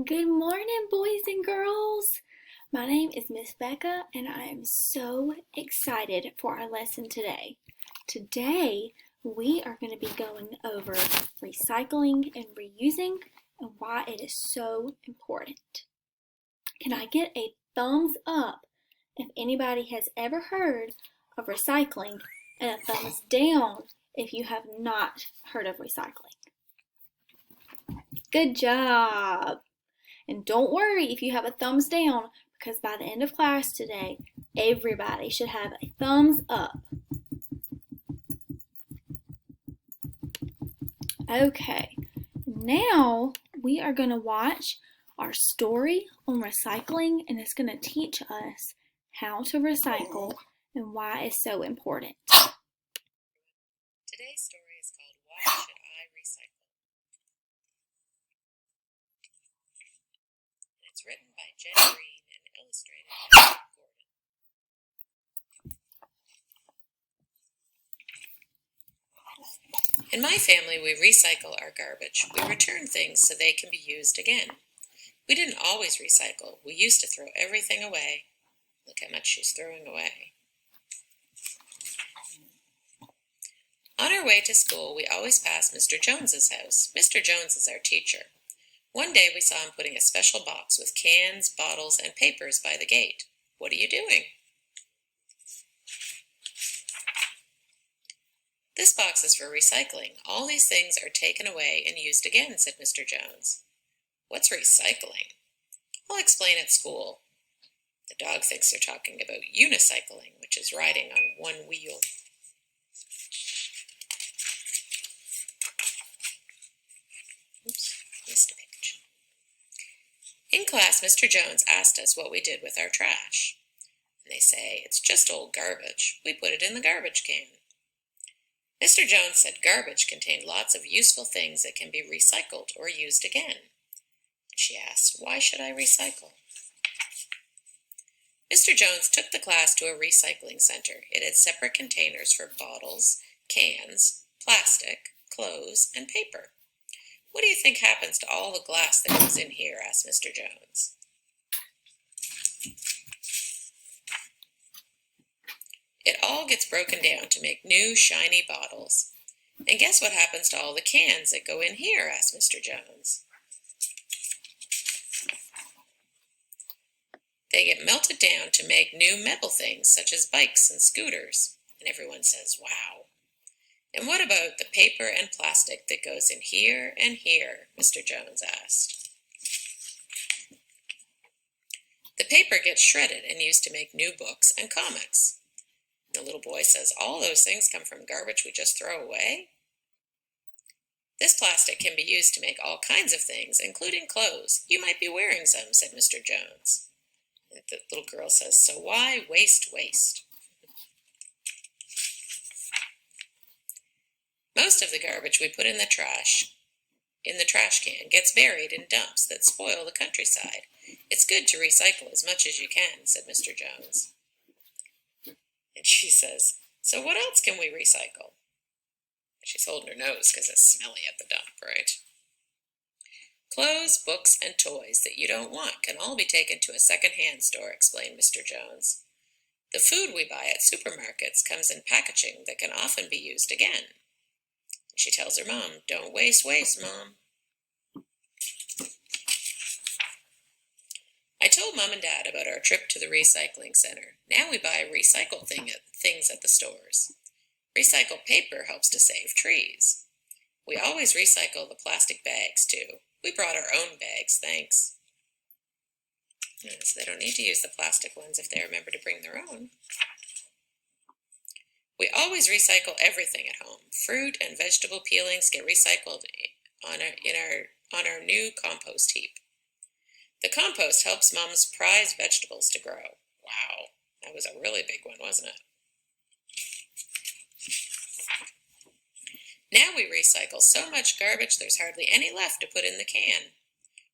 Good morning, boys and girls. My name is Miss Becca, and I am so excited for our lesson today. Today, we are going to be going over recycling and reusing and why it is so important. Can I get a thumbs up if anybody has ever heard of recycling, and a thumbs down if you have not heard of recycling? Good job! And don't worry if you have a thumbs down, because by the end of class today, everybody should have a thumbs up. Okay, now we are going to watch our story on recycling, and it's going to teach us how to recycle and why it's so important. Today's story is called Why Should I Recycle? And it's written by Jen Green and illustrated by Mark Gordon. In my family, we recycle our garbage. We return things so they can be used again. We didn't always recycle. We used to throw everything away. Look how much she's throwing away. On our way to school, we always pass Mr. Jones's house. Mr. Jones is our teacher. One day we saw him putting a special box with cans, bottles, and papers by the gate. What are you doing? This box is for recycling. All these things are taken away and used again, said Mr. Jones. What's recycling? I'll explain at school. The dog thinks they're talking about unicycling, which is riding on one wheel. Oops, missed a page. In class, Mr. Jones asked us what we did with our trash. And they say, it's just old garbage. We put it in the garbage can. Mr. Jones said garbage contained lots of useful things that can be recycled or used again. She asked, why should I recycle? Mr. Jones took the class to a recycling center. It had separate containers for bottles, cans, plastic, clothes, and paper. What do you think happens to all the glass that goes in here? Asked Mr. Jones. It all gets broken down to make new, shiny bottles. And guess what happens to all the cans that go in here? Asked Mr. Jones. They get melted down to make new metal things such as bikes and scooters. And everyone says, wow. And what about the paper and plastic that goes in here and here? Mr. Jones asked. The paper gets shredded and used to make new books and comics. The little boy says, all those things come from garbage we just throw away? This plastic can be used to make all kinds of things, including clothes. You might be wearing some, said Mr. Jones. And the little girl says, so why waste waste? Most of the garbage we put in the trash can gets buried in dumps that spoil the countryside. It's good to recycle as much as you can, said Mr. Jones. And she says, so what else can we recycle? She's holding her nose because it's smelly at the dump, right? Clothes, books, and toys that you don't want can all be taken to a second-hand store, explained Mr. Jones. The food we buy at supermarkets comes in packaging that can often be used again. She tells her mom, don't waste waste, Mom. I told Mom and Dad about our trip to the recycling center. Now we buy recycled things at the stores. Recycled paper helps to save trees. We always recycle the plastic bags, too. We brought our own bags, thanks. So they don't need to use the plastic ones if they remember to bring their own. We always recycle everything at home. Fruit and vegetable peelings get recycled on our new compost heap. The compost helps Mom's prized vegetables to grow. Wow, that was a really big one, wasn't it? Now we recycle so much garbage there's hardly any left to put in the can.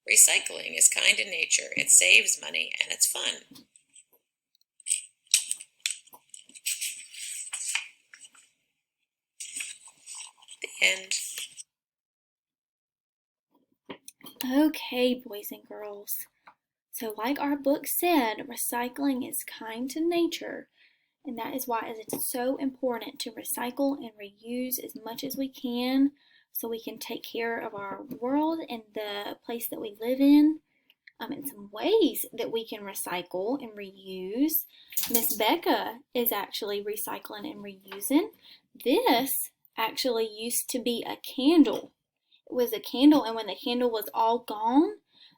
Recycling is kind in nature. It saves money and it's fun. The end. Okay, boys and girls. So like our book said, recycling is kind to nature, and that is why it's so important to recycle and reuse as much as we can so we can take care of our world and the place that we live in. And some ways that we can recycle and reuse. Miss Becca is actually recycling and reusing. This actually used to be a candle. It was a candle, and when the candle was all gone,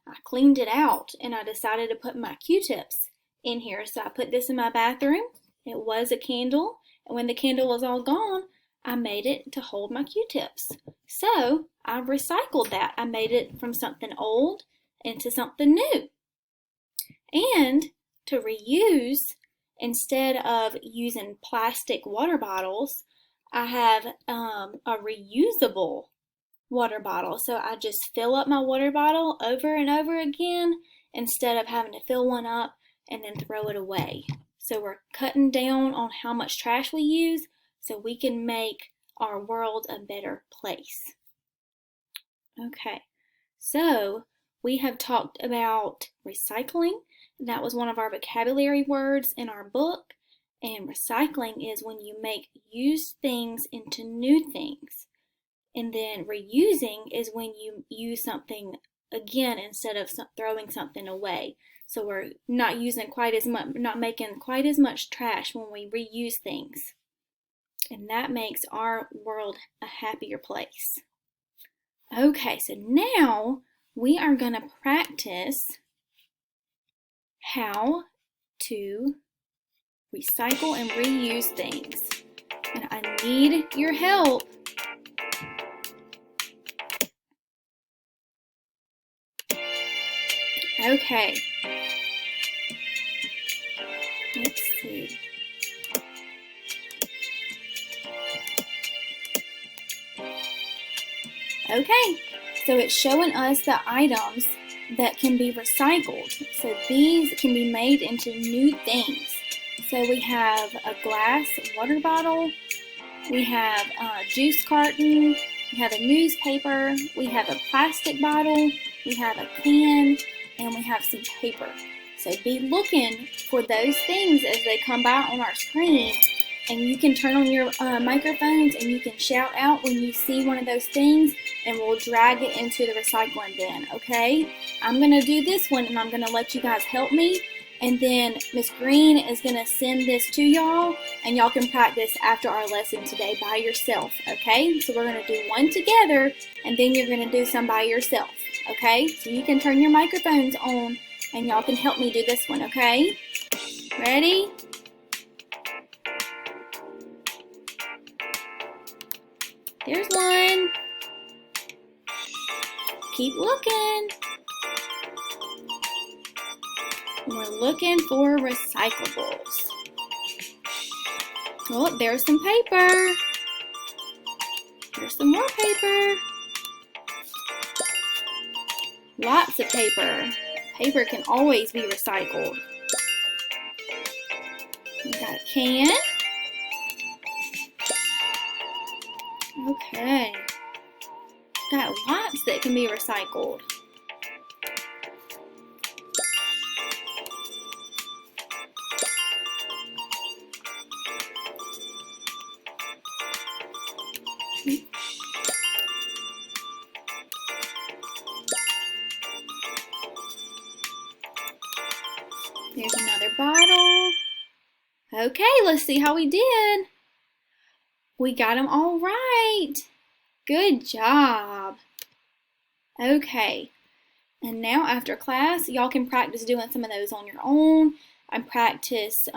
I cleaned it out and I decided to put my Q-tips in here. So I put this in my bathroom. It was a candle, and when the candle was all gone, I made it to hold my Q-tips. So I recycled that. I made it from something old into something new. And to reuse, instead of using plastic water bottles, I have a reusable water bottle. So I just fill up my water bottle over and over again instead of having to fill one up and then throw it away. So we're cutting down on how much trash we use so we can make our world a better place. Okay, so we have talked about recycling. That was one of our vocabulary words in our book. And recycling is when you make used things into new things. And then reusing is when you use something again instead of throwing something away. So we're not using quite as much, not making quite as much trash when we reuse things. And that makes our world a happier place. Okay, so now we are going to practice how to recycle and reuse things. And I need your help. Okay. Let's see. Okay, so it's showing us the items that can be recycled. So these can be made into new things. So we have a glass water bottle, we have a juice carton, we have a newspaper, we have a plastic bottle, we have a can, and we have some paper. So be looking for those things as they come by on our screen. And you can turn on your microphones and you can shout out when you see one of those things, and we'll drag it into the recycling bin, okay? I'm going to do this one, and I'm going to let you guys help me. And then Miss Green is going to send this to y'all, and y'all can practice after our lesson today by yourself, okay? So we're going to do one together, and then you're going to do some by yourself, okay? So you can turn your microphones on, and y'all can help me do this one, okay? Ready? There's one. Keep looking. We're looking for recyclables. Oh, there's some paper. There's some more paper. Lots of paper. Paper can always be recycled. We got a can. Okay. Got lots that can be recycled. There's another bottle. Okay, let's see how we did. We got them all right. Good job. Okay, and now after class, y'all can practice doing some of those on your own and practice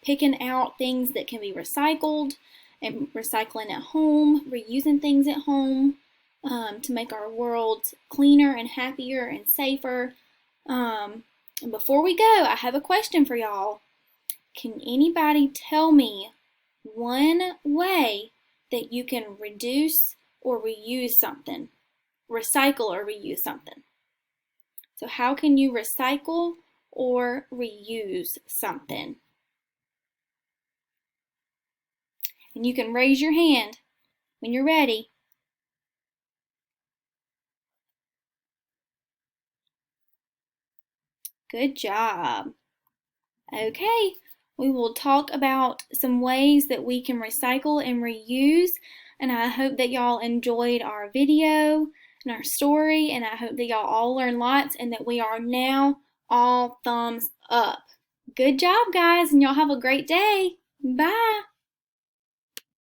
picking out things that can be recycled and recycling at home, reusing things at home to make our world cleaner and happier and safer. And before we go, I have a question for y'all. Can anybody tell me one way that you can reduce or reuse something? Recycle or reuse something. So how can you recycle or reuse something? And you can raise your hand when you're ready. Good job. Okay, we will talk about some ways that we can recycle and reuse, and I hope that y'all enjoyed our video and our story, and I hope that y'all all learned lots and that we are now all thumbs up. Good job, guys, and y'all have a great day. Bye.